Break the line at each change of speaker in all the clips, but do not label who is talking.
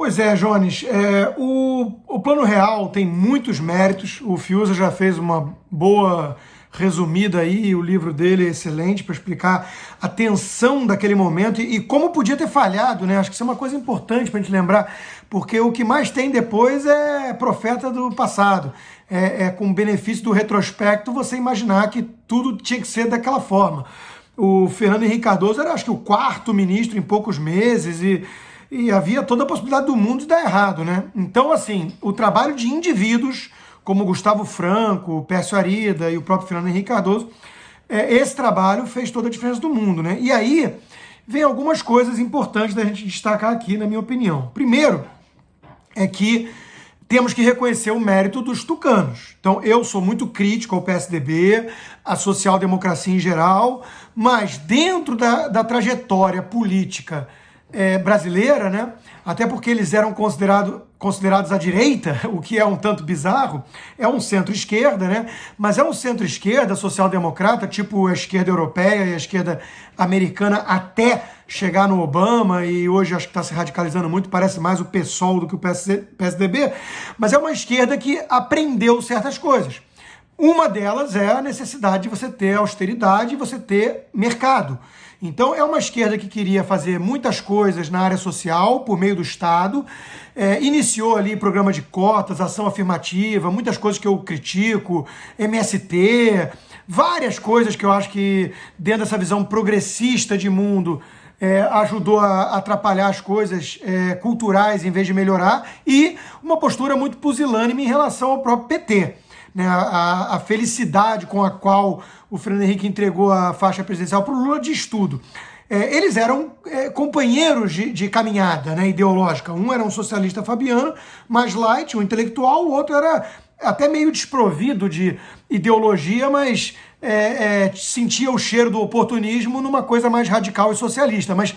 Pois é, Jones, o Plano Real tem muitos méritos, o Fiuza já fez uma boa resumida aí, o livro dele é excelente para explicar a tensão daquele momento e como podia ter falhado, né? Acho que isso é uma coisa importante para a gente lembrar, porque o que mais tem depois é profeta do passado, com benefício do retrospecto você imaginar que tudo tinha que ser daquela forma. O Fernando Henrique Cardoso era, acho que, o quarto ministro em poucos meses e havia toda a possibilidade do mundo de dar errado, né? Então, assim, o trabalho de indivíduos, como Gustavo Franco, Pércio Arida e o próprio Fernando Henrique Cardoso, esse trabalho fez toda a diferença do mundo, né? E aí, vem algumas coisas importantes da gente destacar aqui, na minha opinião. Primeiro, é que temos que reconhecer o mérito dos tucanos. Então, eu sou muito crítico ao PSDB, à social-democracia em geral, mas dentro da trajetória política brasileira, né? Até porque eles eram considerados à direita, o que é um tanto bizarro, é um centro-esquerda, né? Mas é um centro-esquerda social-democrata, tipo a esquerda europeia e a esquerda americana, até chegar no Obama, e hoje acho que está se radicalizando muito, parece mais o PSOL do que o PSDB, mas é uma esquerda que aprendeu certas coisas. Uma delas é a necessidade de você ter austeridade e você ter mercado. Então, é uma esquerda que queria fazer muitas coisas na área social, por meio do Estado, iniciou ali programa de cotas, ação afirmativa, muitas coisas que eu critico, MST, várias coisas que eu acho que, dentro dessa visão progressista de mundo, ajudou a atrapalhar as coisas culturais em vez de melhorar, e uma postura muito pusilânime em relação ao próprio PT. Né, a felicidade com a qual o Fernando Henrique entregou a faixa presidencial para o Lula diz tudo. Eles eram companheiros de caminhada, né, ideológica. Um era um socialista fabiano, mais light, um intelectual, o outro era até meio desprovido de ideologia, mas sentia o cheiro do oportunismo numa coisa mais radical e socialista. Mas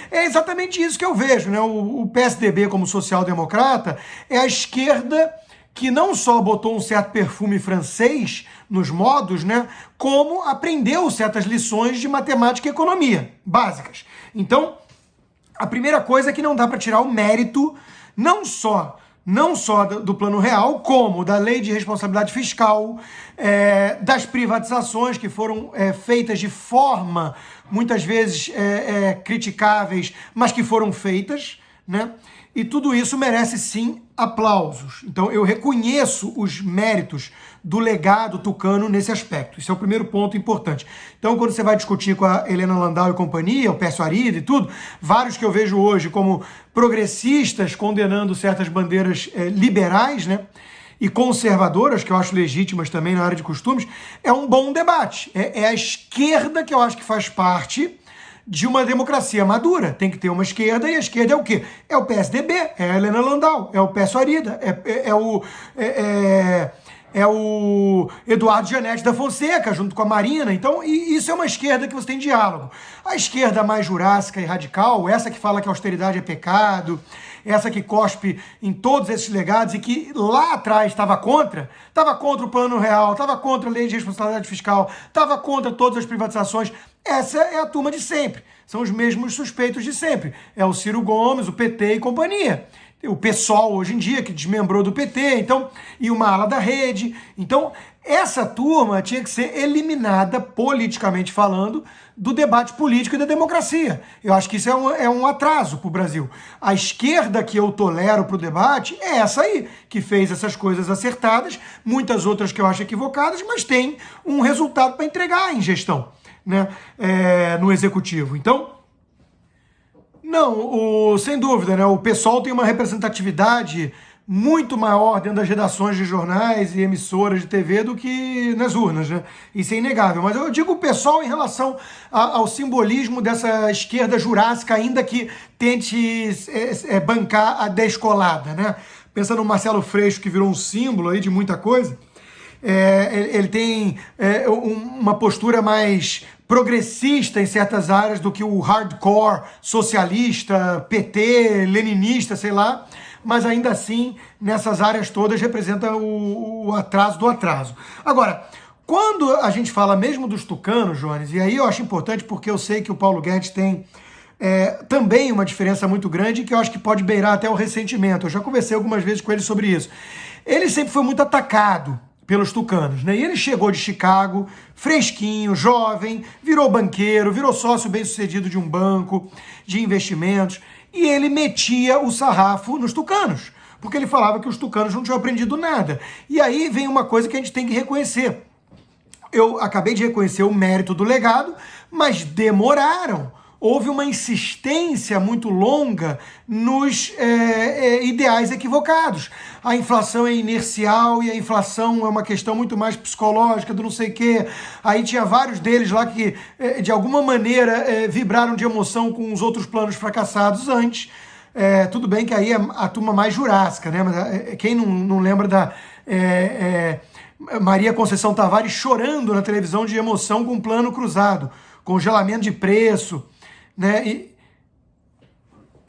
é exatamente isso que eu vejo, né? O PSDB, como social-democrata, é a esquerda que não só botou um certo perfume francês nos modos, né, como aprendeu certas lições de matemática e economia básicas. Então, a primeira coisa é que não dá para tirar o mérito não só do Plano Real, como da Lei de Responsabilidade Fiscal, das privatizações que foram feitas de forma, muitas vezes, criticáveis, mas que foram feitas, né? E tudo isso merece, sim, aplausos. Então, eu reconheço os méritos do legado tucano nesse aspecto. Esse é o primeiro ponto importante. Então, quando você vai discutir com a Helena Landau e companhia, o Pércio Arida e tudo, vários que eu vejo hoje como progressistas condenando certas bandeiras liberais, né, e conservadoras, que eu acho legítimas também na área de costumes, é um bom debate. É a esquerda que eu acho que faz parte de uma democracia madura. Tem que ter uma esquerda, e a esquerda é o quê? É o PSDB, é a Helena Landau, é o Pércio Arida, é o Eduardo Janete da Fonseca, junto com a Marina. Então, isso é uma esquerda que você tem diálogo. A esquerda mais jurássica e radical, essa que fala que a austeridade é pecado, essa que cospe em todos esses legados e que lá atrás estava contra o Plano Real, estava contra a Lei de Responsabilidade Fiscal, estava contra todas as privatizações. Essa é a turma de sempre. São os mesmos suspeitos de sempre. É o Ciro Gomes, o PT e companhia. O PSOL hoje em dia, que desmembrou do PT, então, e uma ala da rede. Então, essa turma tinha que ser eliminada, politicamente falando, do debate político e da democracia. Eu acho que isso é um atraso para o Brasil. A esquerda que eu tolero para o debate é essa aí, que fez essas coisas acertadas, muitas outras que eu acho equivocadas, mas tem um resultado para entregar em gestão, né, no executivo. Então, não, sem dúvida, né, o PSOL tem uma representatividade muito maior dentro das redações de jornais e emissoras de TV do que nas urnas, né? Isso é inegável. Mas eu digo o PSOL em relação ao simbolismo dessa esquerda jurássica, ainda que tente bancar a descolada, né? Pensa no Marcelo Freixo, que virou um símbolo aí de muita coisa. Ele tem uma postura mais progressista em certas áreas do que o hardcore socialista, PT, leninista, sei lá, mas ainda assim, nessas áreas todas, representa o atraso do atraso. Agora, quando a gente fala mesmo dos tucanos, Jones, e aí eu acho importante porque eu sei que o Paulo Guedes tem também uma diferença muito grande que eu acho que pode beirar até o ressentimento. Eu já conversei algumas vezes com ele sobre isso. Ele sempre foi muito atacado pelos tucanos, né? E ele chegou de Chicago, fresquinho, jovem, virou banqueiro, virou sócio bem-sucedido de um banco de investimentos, e ele metia o sarrafo nos tucanos, porque ele falava que os tucanos não tinham aprendido nada. E aí vem uma coisa que a gente tem que reconhecer. Eu acabei de reconhecer o mérito do legado, mas demoraram. Houve uma insistência muito longa nos ideais equivocados. A inflação é inercial e a inflação é uma questão muito mais psicológica, do não sei o quê. Aí tinha vários deles lá que, de alguma maneira, vibraram de emoção com os outros planos fracassados antes. Tudo bem que aí é a turma mais jurássica, né? Mas quem não lembra da Maria Conceição Tavares chorando na televisão de emoção com o plano cruzado, congelamento de preço, né? E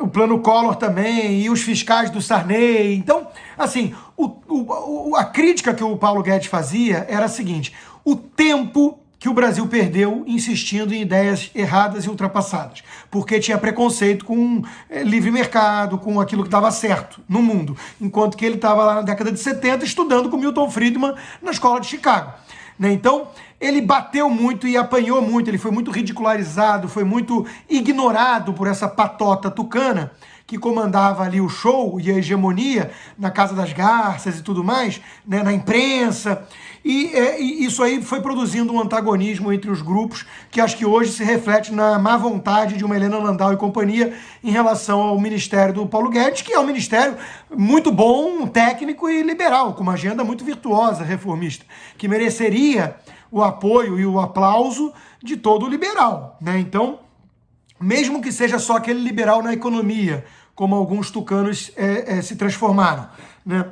o plano Collor também, e os fiscais do Sarney. Então, assim, a crítica que o Paulo Guedes fazia era a seguinte: o tempo que o Brasil perdeu insistindo em ideias erradas e ultrapassadas, porque tinha preconceito com livre mercado, com aquilo que dava certo no mundo, enquanto que ele estava lá na década de 70 estudando com Milton Friedman na escola de Chicago, né? Então, ele bateu muito e apanhou muito, ele foi muito ridicularizado, foi muito ignorado por essa patota tucana que comandava ali o show e a hegemonia na Casa das Garças e tudo mais, né, na imprensa, e isso aí foi produzindo um antagonismo entre os grupos que acho que hoje se reflete na má vontade de uma Helena Landau e companhia em relação ao ministério do Paulo Guedes, que é um ministério muito bom, técnico e liberal, com uma agenda muito virtuosa, reformista, que mereceria o apoio e o aplauso de todo o liberal, né? Então, mesmo que seja só aquele liberal na economia, como alguns tucanos se transformaram, né?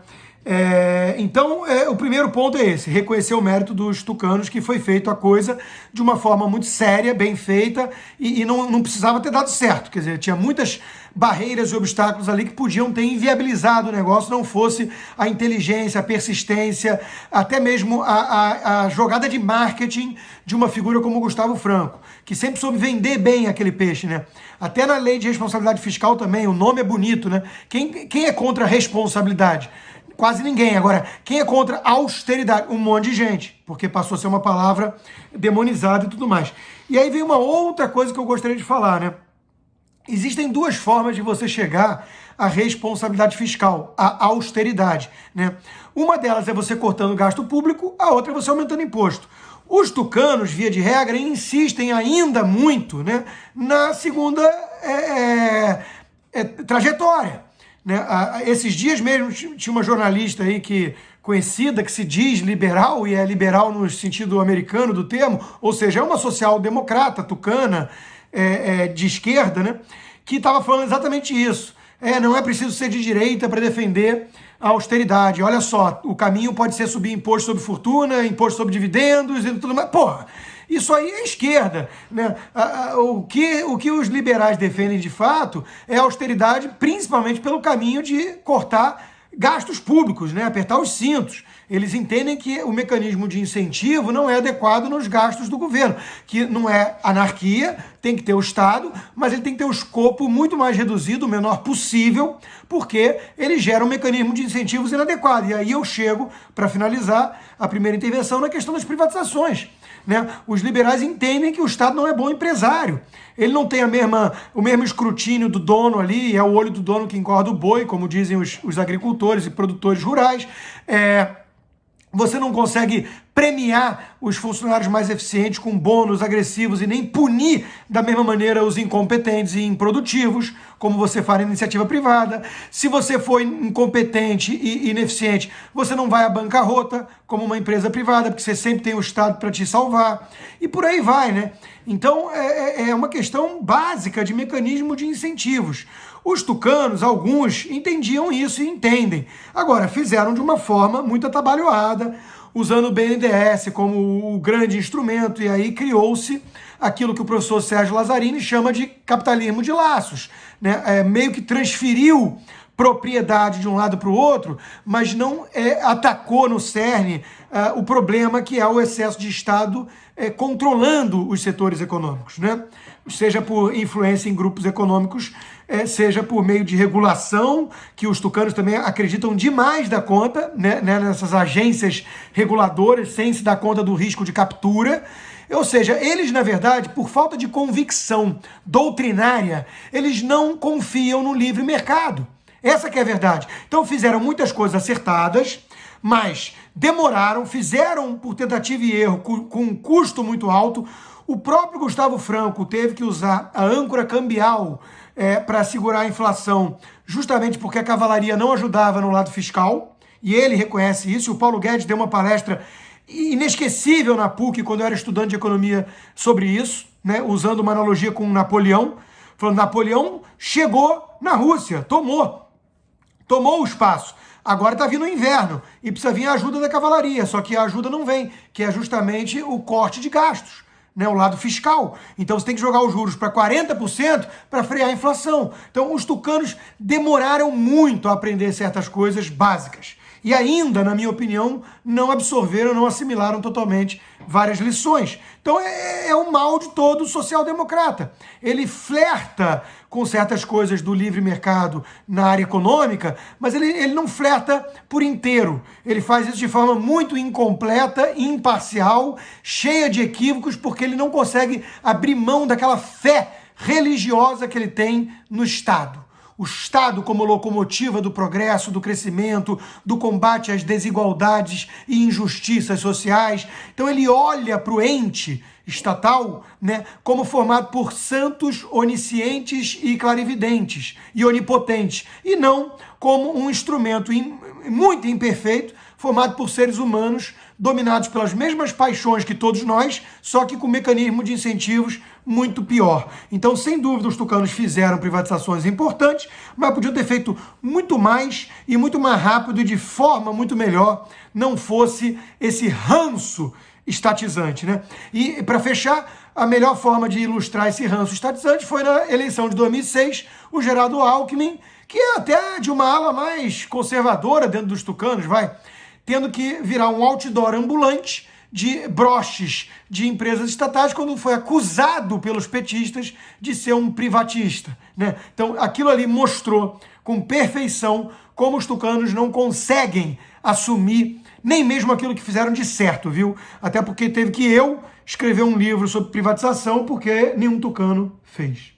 Então, o primeiro ponto é esse: reconhecer o mérito dos tucanos, que foi feito a coisa de uma forma muito séria, bem feita, e não precisava ter dado certo. Quer dizer, tinha muitas barreiras e obstáculos ali que podiam ter inviabilizado o negócio, não fosse a inteligência, a persistência, até mesmo a jogada de marketing de uma figura como o Gustavo Franco, que sempre soube vender bem aquele peixe, né? Até na lei de responsabilidade fiscal também, o nome é bonito, né? Quem é contra a responsabilidade? Quase ninguém. Agora, quem é contra a austeridade? Um monte de gente, porque passou a ser uma palavra demonizada e tudo mais. E aí vem uma outra coisa que eu gostaria de falar, né? Existem duas formas de você chegar à responsabilidade fiscal, à austeridade, né? Uma delas é você cortando o gasto público, a outra é você aumentando imposto. Os tucanos, via de regra, insistem ainda muito, né, na segunda trajetória, né? Esses dias mesmo tinha uma jornalista aí conhecida, que se diz liberal, e é liberal no sentido americano do termo, ou seja, é uma social-democrata tucana, de esquerda, né, que estava falando exatamente isso. Não é preciso ser de direita para defender a austeridade. Olha só, o caminho pode ser subir imposto sobre fortuna, imposto sobre dividendos e tudo mais. Porra, isso aí é esquerda, né? O que os liberais defendem de fato é a austeridade, principalmente pelo caminho de cortar gastos públicos, né? Apertar os cintos. Eles entendem que o mecanismo de incentivo não é adequado nos gastos do governo, que não é anarquia, tem que ter o Estado, mas ele tem que ter o escopo muito mais reduzido, o menor possível, porque ele gera um mecanismo de incentivos inadequado. E aí eu chego, para finalizar a primeira intervenção, na questão das privatizações, né? Os liberais entendem que o Estado não é bom empresário. Ele não tem o mesmo escrutínio do dono ali, é o olho do dono que engorda o boi, como dizem os agricultores e produtores rurais. Você não consegue premiar os funcionários mais eficientes com bônus agressivos e nem punir da mesma maneira os incompetentes e improdutivos, como você faz na iniciativa privada. Se você for incompetente e ineficiente, você não vai à bancarrota como uma empresa privada, porque você sempre tem o Estado para te salvar. E por aí vai, né? Então, é uma questão básica de mecanismo de incentivos. Os tucanos, alguns, entendiam isso e entendem. Agora, fizeram de uma forma muito atabalhoada, usando o BNDES como o grande instrumento, e aí criou-se aquilo que o professor Sérgio Lazzarini chama de capitalismo de laços, né? Meio que transferiu propriedade de um lado para o outro, mas não atacou no cerne o problema que é o excesso de Estado controlando os setores econômicos, né? Seja por influência em grupos econômicos, seja por meio de regulação, que os tucanos também acreditam demais da conta, né, nessas agências reguladoras, sem se dar conta do risco de captura. Ou seja, eles, na verdade, por falta de convicção doutrinária, eles não confiam no livre mercado. Essa que é a verdade. Então fizeram muitas coisas acertadas, mas demoraram, fizeram por tentativa e erro, com um custo muito alto. O próprio Gustavo Franco teve que usar a âncora cambial para segurar a inflação, justamente porque a cavalaria não ajudava no lado fiscal, e ele reconhece isso. O Paulo Guedes deu uma palestra inesquecível na PUC, quando eu era estudante de economia, sobre isso, né, usando uma analogia com Napoleão, falando: Napoleão chegou na Rússia, tomou o espaço. Agora está vindo o inverno e precisa vir a ajuda da cavalaria, só que a ajuda não vem, que é justamente o corte de gastos, né, o lado fiscal. Então você tem que jogar os juros para 40% para frear a inflação. Então os tucanos demoraram muito a aprender certas coisas básicas. E ainda, na minha opinião, não absorveram, não assimilaram totalmente várias lições. Então é o mal de todo social-democrata. Ele flerta com certas coisas do livre mercado na área econômica, mas ele não flerta por inteiro. Ele faz isso de forma muito incompleta, imparcial, cheia de equívocos, porque ele não consegue abrir mão daquela fé religiosa que ele tem no Estado. O Estado como locomotiva do progresso, do crescimento, do combate às desigualdades e injustiças sociais. Então ele olha para o ente estatal, né, como formado por santos oniscientes e clarividentes e onipotentes, e não como um instrumento muito imperfeito, formado por seres humanos dominados pelas mesmas paixões que todos nós, só que com um mecanismo de incentivos muito pior. Então, sem dúvida, os tucanos fizeram privatizações importantes, mas podiam ter feito muito mais e muito mais rápido e de forma muito melhor, não fosse esse ranço estatizante, né? E, para fechar, a melhor forma de ilustrar esse ranço estatizante foi na eleição de 2006, o Geraldo Alckmin, que é até de uma ala mais conservadora dentro dos tucanos, tendo que virar um outdoor ambulante de broches de empresas estatais, quando foi acusado pelos petistas de ser um privatista, né? Então, aquilo ali mostrou com perfeição como os tucanos não conseguem assumir nem mesmo aquilo que fizeram de certo, viu? Até porque teve que eu escrever um livro sobre privatização, porque nenhum tucano fez.